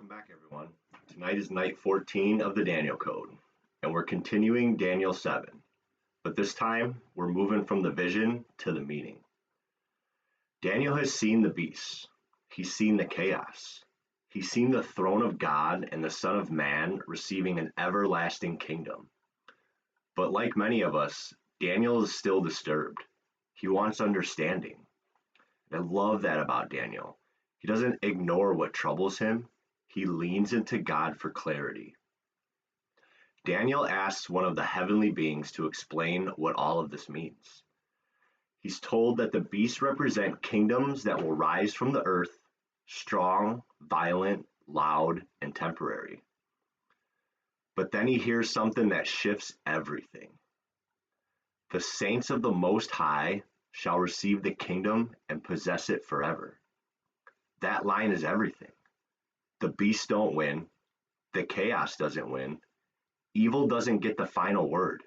Welcome back, everyone. Tonight is night 14 of the Daniel Code, and we're continuing Daniel 7. But this time, we're moving from the vision to the meaning. Daniel has seen the beast. He's seen the chaos. He's seen the throne of God and the Son of Man receiving an everlasting kingdom. But like many of us, Daniel is still disturbed. He wants understanding. And I love that about Daniel. He doesn't ignore what troubles him. He leans into God for clarity. Daniel asks one of the heavenly beings to explain what all of this means. He's told that the beasts represent kingdoms that will rise from the earth, strong, violent, loud, and temporary. But then he hears something that shifts everything. The saints of the Most High shall receive the kingdom and possess it forever. That line is everything. The beasts don't win. The chaos doesn't win. Evil doesn't get the final word.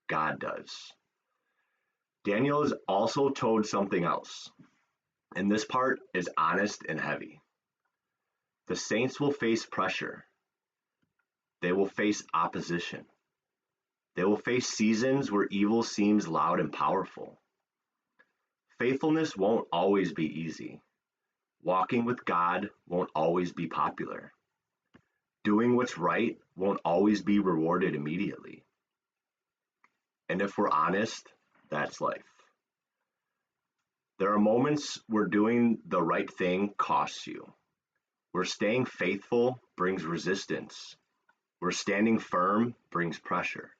God does. Daniel is also told something else, and this part is honest and heavy. The saints will face pressure. They will face opposition. They will face seasons where evil seems loud and powerful. Faithfulness won't always be easy. Walking with God won't always be popular. Doing what's right won't always be rewarded immediately. And if we're honest, that's life. There are moments where doing the right thing costs you, where staying faithful brings resistance, where standing firm brings pressure.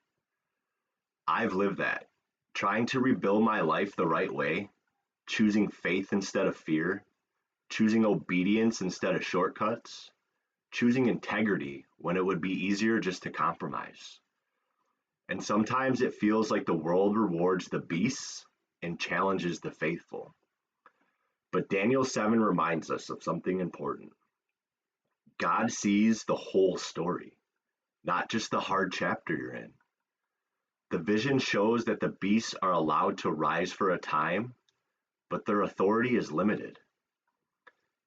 I've lived that, trying to rebuild my life the right way, choosing faith instead of fear, choosing obedience instead of shortcuts, choosing integrity when it would be easier just to compromise. And sometimes it feels like the world rewards the beasts and challenges the faithful. But Daniel 7 reminds us of something important. God sees the whole story, not just the hard chapter you're in. The vision shows that the beasts are allowed to rise for a time, but their authority is limited.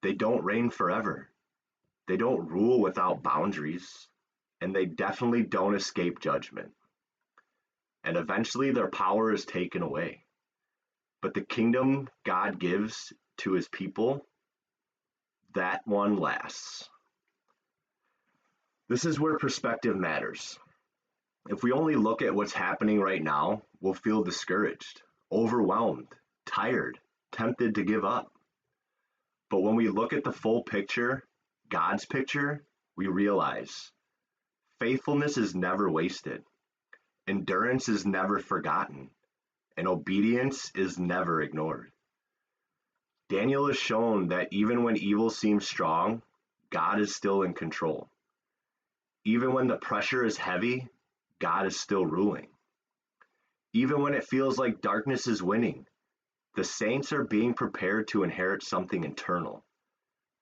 They don't reign forever. They don't rule without boundaries, and they definitely don't escape judgment. And eventually their power is taken away. But the kingdom God gives to his people, that one lasts. This is where perspective matters. If we only look at what's happening right now, we'll feel discouraged, overwhelmed, tired, tempted to give up. But when we look at the full picture, God's picture, we realize faithfulness is never wasted, endurance is never forgotten, and obedience is never ignored. Daniel has shown that even when evil seems strong, God is still in control. Even when the pressure is heavy, God is still ruling. Even when it feels like darkness is winning, the saints are being prepared to inherit something eternal.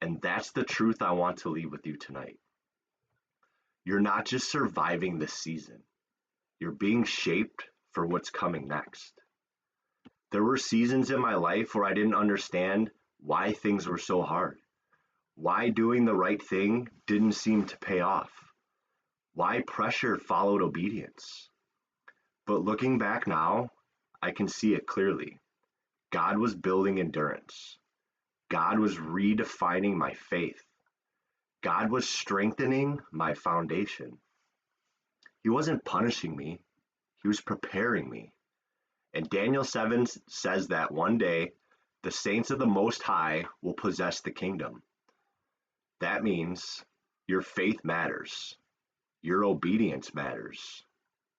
And that's the truth I want to leave with you tonight. You're not just surviving this season. You're being shaped for what's coming next. There were seasons in my life where I didn't understand why things were so hard. Why doing the right thing didn't seem to pay off. Why pressure followed obedience. But looking back now, I can see it clearly. God was building endurance. God was redefining my faith. God was strengthening my foundation. He wasn't punishing me. He was preparing me. And Daniel 7 says that one day, the saints of the Most High will possess the kingdom. That means your faith matters. Your obedience matters.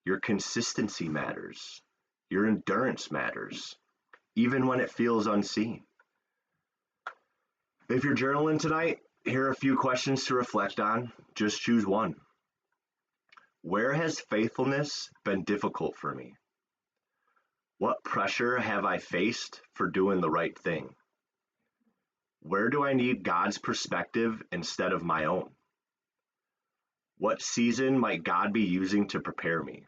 Your consistency matters. Your endurance matters, even when it feels unseen. If you're journaling tonight, here are a few questions to reflect on. Just choose one. Where has faithfulness been difficult for me? What pressure have I faced for doing the right thing? Where do I need God's perspective instead of my own? What season might God be using to prepare me?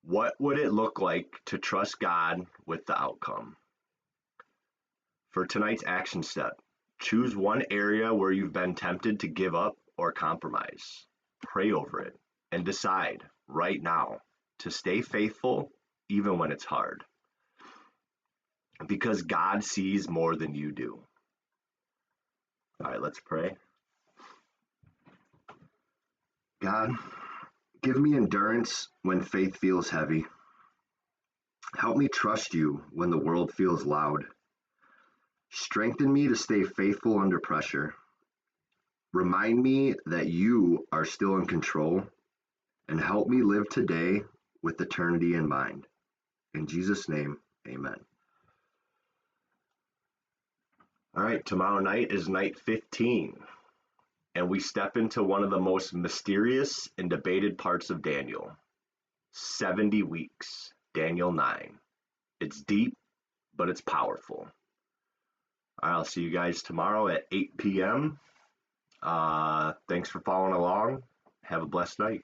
What would it look like to trust God with the outcome? For tonight's action step, Choose one area where you've been tempted to give up or compromise. Pray over it and decide right now to stay faithful even when it's hard, because God sees more than you do. All right, let's pray. God, give me endurance when faith feels heavy. Help me trust you when the world feels loud. Strengthen me to stay faithful under pressure. Remind me that you are still in control, and help me live today with eternity in mind. In Jesus' name, amen. All right, tomorrow night is night 15, and we step into one of the most mysterious and debated parts of Daniel. 70 weeks, Daniel 9. It's deep, but it's powerful. All right, I'll see you guys tomorrow at 8 p.m. Thanks for following along. Have a blessed night.